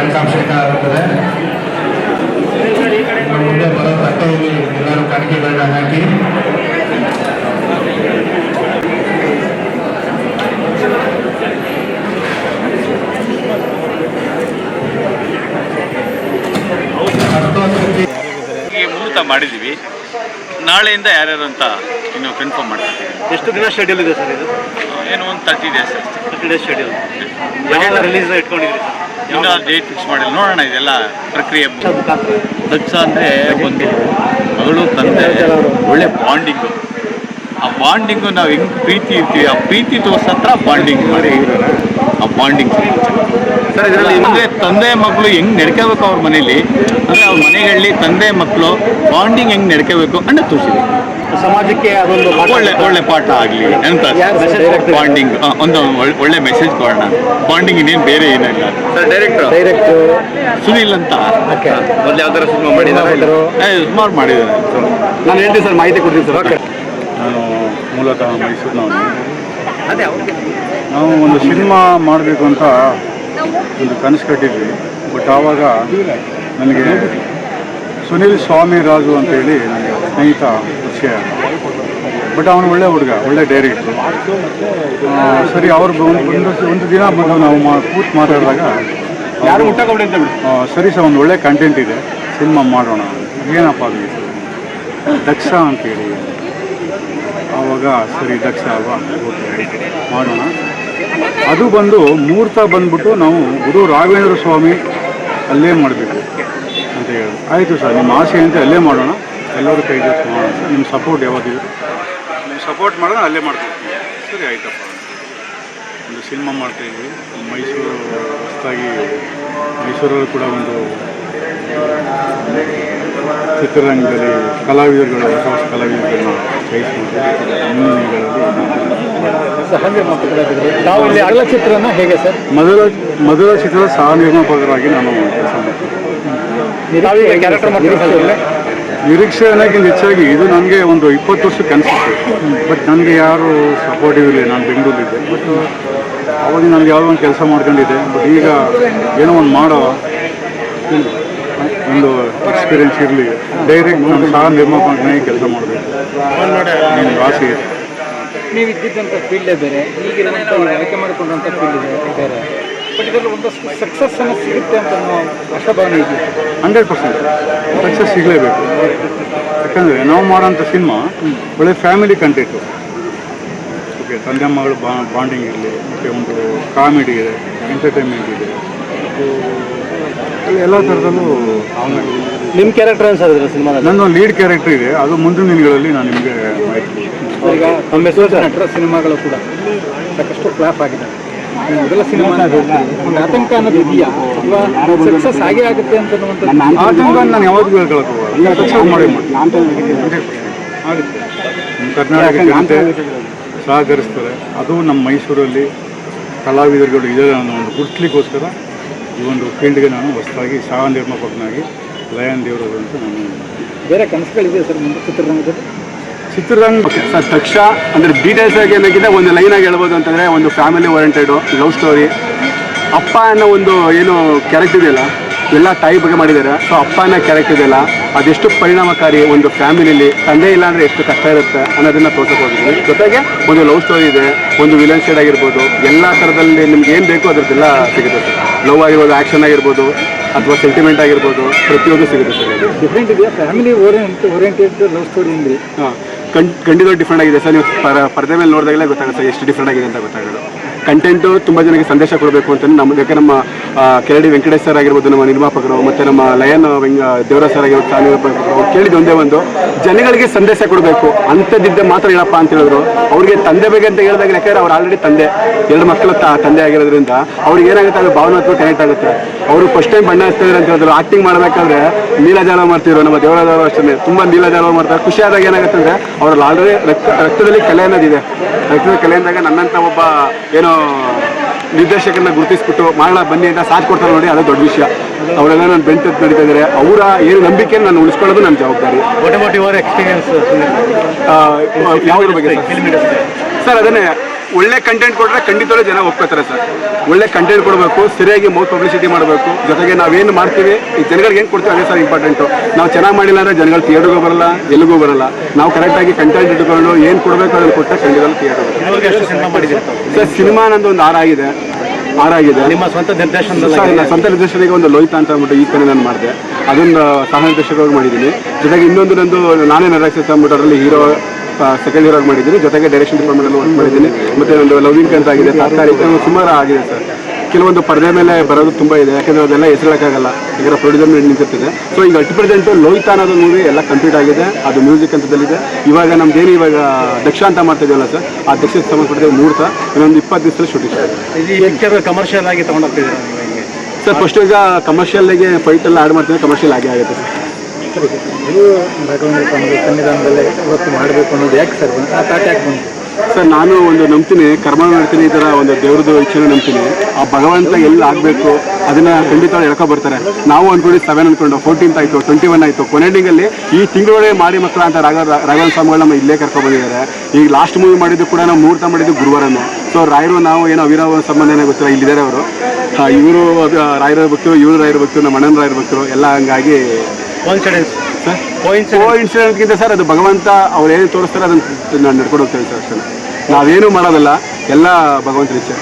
ಫಲಿತಾಂಶ ಆಗುತ್ತದೆ. ಮುಂದೆ ಬರೋ ತಟ್ಟೆಯಲ್ಲಿ ಎಲ್ಲರೂ ಕಾಣಿಕೆಗಳನ್ನ ಹಾಕಿ ಮುಹೂರ್ತ ಮಾಡಿದ್ದೀವಿ. ನಾಳೆಯಿಂದ ಯಾರ್ಯಾರು ಅಂತ ಇನ್ನು ಕನ್ಫರ್ಮ್ ಮಾಡ್ತೀವಿ. ಎಷ್ಟು ದಿನ ಶೆಡ್ಯೂಲ್ ಇದೆ ಸರ್ ಇದು? ಏನು ಒಂದು 30 ಡೇಸ್ ಅಷ್ಟೇ. 30 ಡೇಸ್ ಶೆಡ್ಯೂಲ್. ಯಾವಾಗ ರಿಲೀಸ್ ಇಟ್ಕೊಂಡಿದ್ದೀರಿ ಸರ್? ಇನ್ನೂ ಡೇಟ್ ಫಿಕ್ಸ್ ಮಾಡಿಲ್ಲ, ನೋಡೋಣ. ಇದೆಲ್ಲ ಪ್ರಕ್ರಿಯೆ. ದಕ್ಷ ಅಂದರೆ ಒಂದು ಮಗಳು ತಂದೆ ಒಳ್ಳೆ ಬಾಂಡಿಂಗು. ಆ ಬಾಂಡಿಂಗು ನಾವು ಹೆಂಗೆ ಪ್ರೀತಿ ಇರ್ತೀವಿ, ಆ ಪ್ರೀತಿ ತೋರ್ಸತ್ರ ಬಾಂಡಿಂಗ್ ಮಾಡಿ ಆ ಬಾಂಡಿಂಗ್ ಸರ್. ಇದರಲ್ಲಿ ಮುಂದೆ ತಂದೆ ಮಕ್ಕಳು ಹೆಂಗೆ ನಡ್ಕೋಬೇಕು ಅವ್ರ ಮನೇಲಿ, ಅಂದರೆ ಅವ್ರ ಮನೆಗಳಲ್ಲಿ ತಂದೆ ಮಕ್ಕಳು ಬಾಂಡಿಂಗ್ ಹೆಂಗೆ ನಡ್ಕೋಬೇಕು ಅನ್ನೋ ತೋರಿಸಿದೆ. ಸಮಾಜಕ್ಕೆ ಅದೊಂದು ಒಳ್ಳೆ ಪಾಠ ಆಗಲಿ ಅಂತ ಬಾಂಡಿಂಗ್ ಒಂದು ಒಳ್ಳೆ ಮೆಸೇಜ್ ಕೊಡೋಣ. ಬಾಂಡಿಂಗ್ ಇನ್ನೇನು ಬೇರೆ ಏನಿಲ್ಲ. ಸರ್ ಡೈರೆಕ್ಟ್ ಸುನೀಲ್ ಅಂತ ಮೊದಲು ಯಾವ ಥರ ಸಿನಿಮಾ ಮಾಡಿದ್ದಾರೆ? ಸುಮಾರು ಮಾಡಿದ್ದಾರೆ. ನಾನು ಹೇಳ್ತೀನಿ ಸರ್, ಮಾಹಿತಿ ಕೊಡ್ತೀನಿ ಸರ್. ಓಕೆ. ನಾನು ಮೂಲತಃ ಮೈಸೂರಿನವನು. ಅದೇ ನಾವು ಒಂದು ಸಿನಿಮಾ ಮಾಡಬೇಕು ಅಂತ ಒಂದು ಕನಸು ಕಟ್ಟಿದ್ವಿ. ಬಟ್ ಆವಾಗ ನನಗೆ ಸುನೀಲ್ ಸ್ವಾಮಿ ರಾಜು ಅಂತೇಳಿ ನನಗೆ ಸ್ನೇಹಿತ ಪರಿಚಯ. ಬಟ್ ಅವನು ಒಳ್ಳೆ ಹುಡುಗ, ಒಳ್ಳೆ ಡೈರೆಕ್ಟ್ರು. ಸರಿ, ಅವ್ರು ಒಂದು ದಿನ ಬಂದು ನಾವು ಕೂತು ಮಾತಾಡಿದಾಗ ಯಾರು ಮುಟ್ಟಕೊಬಿಡಿ ಅಂತ ಬಿಡಿ. ಸರಿ ಸರ್, ಒಂದು ಒಳ್ಳೆ ಕಂಟೆಂಟ್ ಇದೆ, ಸಿನಿಮಾ ಮಾಡೋಣ. ಏನಪ್ಪ ಅದು ದಕ್ಷ ಅಂತೇಳಿ. ಆವಾಗ ಸರಿ ದಕ್ಷ ಅಲ್ವಾ, ಓಕೆ ಆಯಿತು ಮಾಡೋಣ. ಅದು ಬಂದು ಮುಹೂರ್ತ ಬಂದ್ಬಿಟ್ಟು ನಾವು ಗುರು ರಾಘವೇಂದ್ರ ಸ್ವಾಮಿ ಅಲ್ಲೇ ಮಾಡಬೇಕು ಅಂತ ಹೇಳಿ. ಆಯಿತು ಸರ್, ನಿಮ್ಮ ಆಸೆ ಅಂತ ಅಲ್ಲೇ ಮಾಡೋಣ, ಎಲ್ಲರೂ ಕೈ ಜೊತೆ ಮಾಡೋಣ ಸರ್, ನಿಮ್ಮ ಸಪೋರ್ಟ್ ಯಾವತ್ತಿದೆ, ನೀವು ಸಪೋರ್ಟ್ ಮಾಡೋಣ, ಅಲ್ಲೇ ಮಾಡ್ತೀವಿ. ಸರಿ ಆಯ್ತಪ್ಪ. ಒಂದು ಸಿನಿಮಾ ಮಾಡ್ತಾಯಿದ್ವಿ ಮೈಸೂರು ಹೊಸದಾಗಿ. ಮೈಸೂರಲ್ಲಿ ಕೂಡ ಒಂದು ಚಿತ್ರರಂಗದಲ್ಲಿ ಕಲಾವಿದರುಗಳು, ಹೊಸ ಕಲಾವಿದರುಗಳನ್ನ ನಾವು ಇಲ್ಲಿ ಅಗಲ ಚಿತ್ರನ ಹೇಗೆ ಸರ್? ಮೊದಲ ಚಿತ್ರದ ಸಹ ನಿರ್ಮಾಪಕರಾಗಿ ನಾನು ಕೆಲಸ ಮಾಡ್ತೀನಿ. ಕ್ಯಾರೆಕ್ಟರ್ ಮಾಡ್ತೀನಿ. ನಿರೀಕ್ಷೆ ಅನ್ನೋಕ್ಕಿಂತ ಹೆಚ್ಚಾಗಿ ಇದು ನನಗೆ ಒಂದು 20 ವರ್ಷಕ್ಕೆ ಅನಿಸುತ್ತೆ. ಬಟ್ ನನಗೆ ಯಾರು ಸಪೋರ್ಟಿವ್ ಇಲ್ಲ. ನಾನು ಬೆಂಗಳೂರಿದ್ದೆ. ಬಟ್ ಅವಾಗ ನನಗೆ ಯಾವುದೋ ಒಂದು ಕೆಲಸ ಮಾಡ್ಕೊಂಡಿದ್ದೆ. ಬಟ್ ಈಗ ಏನೋ ಒಂದು ಮಾಡೋ ಒಂದು ಎಕ್ಸ್ಪೀರಿಯೆನ್ಸ್ ಇರಲಿ, ಡೈರೆಕ್ಟ್ ನಾನು ಸಹ ನಿರ್ಮಾಪಕನಾಗಿ ಕೆಲಸ ಮಾಡಬೇಕು ನನಗೆ ಆಸೆ ಇದೆ. ನೀವು ಇದ್ದಿದ್ದಂಥ ಫೀಲ್ಡೇ ಬೇರೆ, ಈಗಿರುವಂಥ ಆಯ್ಕೆ ಮಾಡಿಕೊಂಡಂಥ ಫೀಲ್ಡ್ ಇದೆ ಬೇರೆ. ಬಟ್ ಇದರಲ್ಲಿ ಒಂದಷ್ಟು ಸಕ್ಸಸ್ಸನ್ನು ಸಿಗುತ್ತೆ ಅಂತ ಆಶಾಭಾವನೆ ಇದೆ. 100% ಸಕ್ಸಸ್ ಸಿಗಲೇಬೇಕು. ಯಾಕಂದರೆ ನಾವು ಮಾಡೋಂಥ ಸಿನಿಮಾ ಒಳ್ಳೆ ಫ್ಯಾಮಿಲಿ ಕಂಟೆಂಟು. ಓಕೆ, ತಂದೆ ಮಗಳು ಬಾಂಡಿಂಗ್ ಇರಲಿ, ಮತ್ತು ಒಂದು ಕಾಮಿಡಿ ಇದೆ, ಎಂಟರ್ಟೈನ್ಮೆಂಟ್ ಇದೆ, ಎಲ್ಲ ಥರದಲ್ಲೂ. ನಿಮ್ಮ ಕ್ಯಾರೆಕ್ಟರ್ ಅನ್ಸೋದ್ರ ಸಿನಿಮಾ? ನನ್ನ ಲೀಡ್ ಕ್ಯಾರೆಕ್ಟರ್ ಇದೆ, ಅದು ಮುಂದಿನ ದಿನಗಳಲ್ಲಿ ನಾನು ನಿಮಗೆ ಮಾಹಿತಿ. ಈಗ ನಮ್ಮ ನಟರ ಸಿನಿಮಾಗಳು ಕೂಡ ಸಾಕಷ್ಟು ಫ್ಲಾಪ್ ಆಗಿದೆ. ಮೊದಲ ಸಿನಿಮಾ ಒಂದು ಆತಂಕ ಅನ್ನೋದು ಇದೆಯಾ, ಅಥವಾ ಸಕ್ಸಸ್ ಆಗೇ ಆಗುತ್ತೆ ಅಂತ ಆತಂಕ ನಾನು ಯಾವಾಗಲೂ ಹೇಳ್ಕೊಳಕ್ಕೆ ಹೋಗಲ್ಲ. ಸಕ್ಸಸ್ ಮಾಡಿ ಆಗುತ್ತೆ. ನಮ್ಮ ಕರ್ನಾಟಕ ಜನತೆ ಸಹಕರಿಸ್ತಾರೆ. ಅದು ನಮ್ಮ ಮೈಸೂರಲ್ಲಿ ಕಲಾವಿದರುಗಳು ಇದ್ದಾರೆ ಅನ್ನೋ ಒಂದು ಗುರುತಿಗೋಸ್ಕರ ಈ ಒಂದು ಫೀಲ್ಡ್ಗೆ ನಾನು ಹೊಸದಾಗಿ ಸಹ ನಿರ್ಮಾಪಕನಾಗಿ ಲಯನ್ ದೇವರಾಜು ಅಂತ ನಾನು. ಬೇರೆ ಕನಸುಗಳಿದೆ ಸರ್ ಮುಂದೆ ಚಿತ್ರರಂಗದಲ್ಲಿ? ಸರ್ ದಕ್ಷ ಅಂದರೆ ಡೀಟೇಲ್ಸ್ ಆಗಿ ಏನಾಗಿದೆ, ಒಂದು ಲೈನಾಗಿ ಹೇಳ್ಬೋದು ಅಂತಂದರೆ ಒಂದು ಫ್ಯಾಮಿಲಿ ಓರಿಯೆಂಟೆಡು ಲವ್ ಸ್ಟೋರಿ. ಅಪ್ಪ ಅನ್ನೋ ಒಂದು ಏನು ಕ್ಯಾರೆಕ್ಟರ್ ಇದೆಯಲ್ಲ, ಎಲ್ಲ ತಾಯಿ ಬಗ್ಗೆ ಮಾಡಿದ್ದಾರೆ. ಸೊ ಅಪ್ಪ ಅನ್ನೋ ಕ್ಯಾರೆಕ್ಟರ್ ಇದೆಯಲ್ಲ, ಅದೆಷ್ಟು ಪರಿಣಾಮಕಾರಿ ಒಂದು ಫ್ಯಾಮಿಲಿಲಿ, ತಂದೆ ಇಲ್ಲ ಅಂದರೆ ಎಷ್ಟು ಕಷ್ಟ ಇರುತ್ತೆ ಅನ್ನೋದನ್ನು ತೋರ್ಸಕ್ಕೆ ಹೋಗಿದ್ವಿ. ಜೊತೆಗೆ ಒಂದು ಲವ್ ಸ್ಟೋರಿ ಇದೆ, ಒಂದು ವಿಲನ್ ಶೇಡ್ ಆಗಿರ್ಬೋದು, ಎಲ್ಲ ಥರದಲ್ಲಿ ನಿಮ್ಗೆ ಏನು ಬೇಕೋ ಅದ್ರದ್ದೆಲ್ಲ ಸಿಗುತ್ತೆ ಸರ್. ಲವ್ ಆಗಿರ್ಬೋದು, ಆ್ಯಕ್ಷನ್ ಆಗಿರ್ಬೋದು, ಅಥವಾ ಸೆಂಟಿಮೆಂಟ್ ಆಗಿರ್ಬೋದು, ಪ್ರತಿಯೊಂದು ಸಿಗುತ್ತೆ ಸರ್. ಡಿಫ್ರೆಂಟ್ ಇದೆಯಾ ಫ್ಯಾಮಿಲಿ ಓರಿಯೆಂಟೆಡ್ ಲವ್ ಸ್ಟೋರಿ ಅಂದರೆ? ಹಾಂ, ಖಂಡಿತ ಡಿಫ್ರೆಂಟ್ ಆಗಿದೆ ಸರ್. ನೀವು ಪರದೆ ಮೇಲೆ ನೋಡಿದಾಗಲೇ ಗೊತ್ತಾಗುತ್ತೆ ಎಷ್ಟು ಡಿಫ್ರೆಂಟ್ ಆಗಿದೆ ಅಂತ ಗೊತ್ತಾಗೋದು. ಕಂಟೆಂಟು ತುಂಬ ಜನಕ್ಕೆ ಸಂದೇಶ ಕೊಡಬೇಕು ಅಂತ ಯಾಕೆ ನಮ್ಮ ಕೆರಡಿ ವೆಂಕಟೇಶ್ ಸರ್ ಆಗಿರ್ಬೋದು, ನಮ್ಮ ನಿರ್ಮಾಪಕರು, ಮತ್ತು ನಮ್ಮ ಲಯನ್ ದೇವರಾಜ್ ಸರ್ ಆಗಿರ್ಬೋದು, ಸಹ ನಿರ್ಮಾಪಕರು ಕೇಳಿದ ಒಂದೇ ಒಂದು, ಜನಗಳಿಗೆ ಸಂದೇಶ ಕೊಡಬೇಕು ಅಂಥದ್ದಿದ್ದೆ ಮಾತ್ರ ಹೇಳಪ್ಪ ಅಂತ ಹೇಳಿದ್ರು. ಅವ್ರಿಗೆ ತಂದೆ ಬಗ್ಗೆ ಅಂತ ಹೇಳಿದಾಗ, ಯಾಕಂದರೆ ಅವ್ರು ಆಲ್ರೆಡಿ ತಂದೆ, 2 ಮಕ್ಕಳ ತಂದೆ ಆಗಿರೋದ್ರಿಂದ ಅವ್ರಿಗೆ ಏನಾಗುತ್ತೆ, ಅದು ಭಾವನಾತ್ಮಕ ಕನೆಕ್ಟ್ ಆಗುತ್ತೆ. ಅವರು ಫಸ್ಟ್ ಟೈಮ್ ಬಣ್ಣ ಹಚ್ತಿದ್ರು ಅಂತ ಹೇಳಿದ್ರು. ಆ್ಯಕ್ಟಿಂಗ್ ಮಾಡಬೇಕಾದ್ರೆ ನೀಲಜಾಲ ಮಾಡ್ತಿದ್ರು, ನಮ್ಮ ದೇವರಾಜ್ ಅವರು ಅಷ್ಟೇ ತುಂಬ ನೀಲಜಾಲ ಮಾಡ್ತಾರೆ. ಖುಷಿಯಾದಾಗ ಏನಾಗುತ್ತೆ ಅಂದರೆ ಅವ್ರಲ್ಲಿ ಆಲ್ರೆಡಿ ರಕ್ತದಲ್ಲಿ ಕಲೆ ಅನ್ನೋದಿದೆ. ರಕ್ತದ ಕಲೆ ಅಂದಾಗ ನನ್ನಂಥ ಒಬ್ಬ ಏನೋ ನಿರ್ದೇಶಕರನ್ನ ಗುರುತಿಸ್ಬಿಟ್ಟು ಮಾಡೋಣ ಬನ್ನಿ ಅಂತ ಸಾಥ್ ಕೊಡ್ತಾರೆ ನೋಡಿ, ಅದು ದೊಡ್ಡ ವಿಷಯ. ಅವರೆಲ್ಲ ನಾನು ಬೆಂಟೆತ್ತು ನಡೀತಾ ಇದ್ದಾರೆ. ಅವರ ಏನು ನಂಬಿಕೆಯನ್ನು ನಾನು ಉಳಿಸ್ಕೊಳ್ಳೋದು ನನ್ನ ಜವಾಬ್ದಾರಿ. ಎಕ್ಸ್ಪೀರಿಯನ್ಸ್ ಯಾವುದ್ರ ಬಗ್ಗೆ ಸರ್? ಅದನ್ನೇ ಒಳ್ಳೆ ಕಂಟೆಂಟ್ ಕೊಟ್ಟರೆ ಖಂಡಿತವಾಗ್ಲೂ ಜನ ಒಪ್ಕೋತಾರೆ ಸರ್. ಒಳ್ಳೆ ಕಂಟೆಂಟ್ ಕೊಡಬೇಕು, ಸರಿಯಾಗಿ ಮೌತ್ ಪಬ್ಲಿಸಿಟಿ ಮಾಡಬೇಕು, ಜೊತೆಗೆ ನಾವೇನು ಮಾಡ್ತೀವಿ ಈ ಜನಗಳಿಗೆ ಏನು ಕೊಡ್ತೀವಿ ಅದೇ ಸರ್ ಇಂಪಾರ್ಟೆಂಟು. ನಾವು ಚೆನ್ನಾಗಿ ಮಾಡಿಲ್ಲ ಅಂದರೆ ಜನಗಳು ಥಿಯೇಟರ್ಗೂ ಬರಲ್ಲ, ಎಲ್ಲಿಗೂ ಬರಲ್ಲ. ನಾವು ಕರೆಕ್ಟಾಗಿ ಕಂಟೆಂಟ್ ಇಟ್ಕೊಂಡು ಏನು ಕೊಡಬೇಕು ಅದನ್ನು ಕೊಟ್ಟರೆ ಖಂಡಿತವಾಗ್ಲೂ ಥಿಯೇಟರ್. ಸರ್ ಸಿನಿಮಾ ನಂದು ಒಂದು 6 ಆಗಿದೆ. ನಿಮ್ಮ ಸ್ವಂತ ನಿರ್ದೇಶನದಲ್ಲಿ ಸ್ವಂತ ನಿರ್ದೇಶನಿಗೆ ಒಂದು ಲೋಹಿತ ಅಂತ ಅಂದ್ಬಿಟ್ಟು ಈ ಕಡೆ ನಾನು ಮಾಡಿದೆ, ಅದೊಂದು ಸಹ ನಿರ್ದೇಶಕವಾಗಿ ಮಾಡಿದ್ದೀನಿ. ಜೊತೆಗೆ ಇನ್ನೊಂದು ನಂದು ನಾನೇ ನಿರ್ದೇಶಕ ಅಂದ್ಬಿಟ್ಟು ಅದರಲ್ಲಿ ಹೀರೋ ಸೆಕೆಂಡ್ ಹೀರೋ ಮಾಡಿದ್ದೀನಿ. ಜೊತೆಗೆ ಡೈರೆಕ್ಷನ್ ಡಿಪಾರ್ಟ್ಮೆಂಟಲ್ಲಿ ವರ್ಕ್ ಮಾಡಿದ್ದೀನಿ. ಮತ್ತು ಒಂದು ಲವಿಂಗ್ ಅಂತ ಆಗಿದೆ, ತಾತ್ಕಾಲಿಕ ಸುಮಾರು ಆಗಿದೆ ಸರ್. ಕೆಲವೊಂದು ಪರದೆ ಮೇಲೆ ಬರೋದು ತುಂಬ ಇದೆ, ಯಾಕೆಂದರೆ ಅದೆಲ್ಲ ಹೆಸರಾಗಲ್ಲ, ಈಗ ಪ್ರೊಡ್ಯೂಸರ್ ನಿಂತಿರ್ತದೆ. ಸೊ ಈಗ 80% ಲೋಹಿತ ಅನ್ನೋದು ಮೂವಿ ಎಲ್ಲ ಕಂಪ್ಲೀಟ್ ಆಗಿದೆ, ಅದು ಮ್ಯೂಸಿಕ್ ಅಂತದಲ್ಲಿದೆ. ಇವಾಗ ನಮ್ದೇನು ಇವಾಗ ದಕ್ಷ ಅಂತ ಮಾಡ್ತಿದ್ದೀವಲ್ಲ ಸರ್, ಆ ದಕ್ಷಕ್ಕೆ ಸಂಬಂಧಪಟ್ಟಿದೆ ಮುಹೂರ್ತ ಇನ್ನೊಂದು 20 ದಿವಸದಲ್ಲಿ ಶೂಟಿಂಗ್ ಈ ಪಿಕ್ಚರ್ ಕಮರ್ಷಿಯಲ್ ಆಗಿ ತೊಗೊಂಡೋಗ್ತಿದ್ದೀರಾ ಸರ್. ಫಸ್ಟ್ ಈಗ ಕಮರ್ಷಿಯಲ್ಗೆ ಫೈಟ್ ಎಲ್ಲ ಆಡ್ ಮಾಡ್ತೀನಿ, ಕಮರ್ಷಿಯಲ್ ಆಗೇ ಆಗುತ್ತೆ ಸರ್. ಇದು ರಾಘವೇಂದ್ರ ಸಂವಿಧಾನದಲ್ಲೇ ಇವತ್ತು ಮಾಡಬೇಕು ಅನ್ನೋದು ಯಾಕೆ ಸರ್ ಆ ತಾಟ್ ಯಾಕೆ ಬಂತು ಸರ್? ನಾನು ಒಂದು ನಂಬ್ತೀನಿ, ಕರ್ಮ ಮಾಡ್ತೀನಿ, ಈ ಥರ ಒಂದು ದೇವ್ರದ್ದು ಇಚ್ಛೆನೂ ನಂಬ್ತೀನಿ. ಆ ಭಗವಂತ ಎಲ್ಲಿ ಆಗಬೇಕು ಅದನ್ನು ಖಂಡಿತ ಎಳ್ಕೊ ಬರ್ತಾರೆ. ನಾವು ಅಂದ್ಕೊಂಡು 7 ಅಂದ್ಕೊಂಡು 14th ಆಯಿತು, 21 ಆಯಿತು, ಕೊನೆಂಡಿಂಗಲ್ಲಿ ಈ ತಿಂಗಳೊಳಗೆ ಮಾಡಿ ಮಕ್ಕಳ ಅಂತ ರಾಘವೇಂದ್ರ ಸ್ವಾಮಿಗಳು ನಮ್ಮ ಇಲ್ಲೇ ಕರ್ಕೊಂಡು ಬಂದಿದ್ದಾರೆ. ಈಗ ಲಾಸ್ಟ್ ಮೂವಿ ಮಾಡಿದ್ದು ಕೂಡ ನಾವು ಮುಹೂರ್ತ ಮಾಡಿದ್ದು ಗುರುವಾರನೇ. ಸೊ ರಾಯರು ನಾವು ಏನೋ ಅವಿರವ ಸಂಬಂಧ ಏನೋ ಗೊತ್ತಿಲ್ಲ, ಇಲ್ಲಿದ್ದಾರೆ ಅವರು. ಇವರು ರಾಯರ ಭಕ್ತರು, ಇವರು ರಾಯರ ಭಕ್ತರು, ನಮ್ಮ ಅಣ್ಣನ ರಾಯರ ಭಕ್ತರು ಎಲ್ಲ. ಹಂಗಾಗಿ ಕೋಇನ್ಸಿಡೆನ್ಸ್ ಸರ್, ಇನ್ಸಿಡೆಂಟ್ಗಿಂತ ಸರ್ ಅದು ಭಗವಂತ ಅವ್ರು ಏನು ತೋರಿಸ್ತಾರೆ ಅದನ್ನು ನಾನು ನಡ್ಕೊಂಡು ಹೋಗ್ತೇವೆ ಸರ್. ಅಷ್ಟೇ, ನಾವೇನು ಮಾಡೋದಲ್ಲ, ಎಲ್ಲ ಭಗವಂತನ ಇಚ್ಛೆ.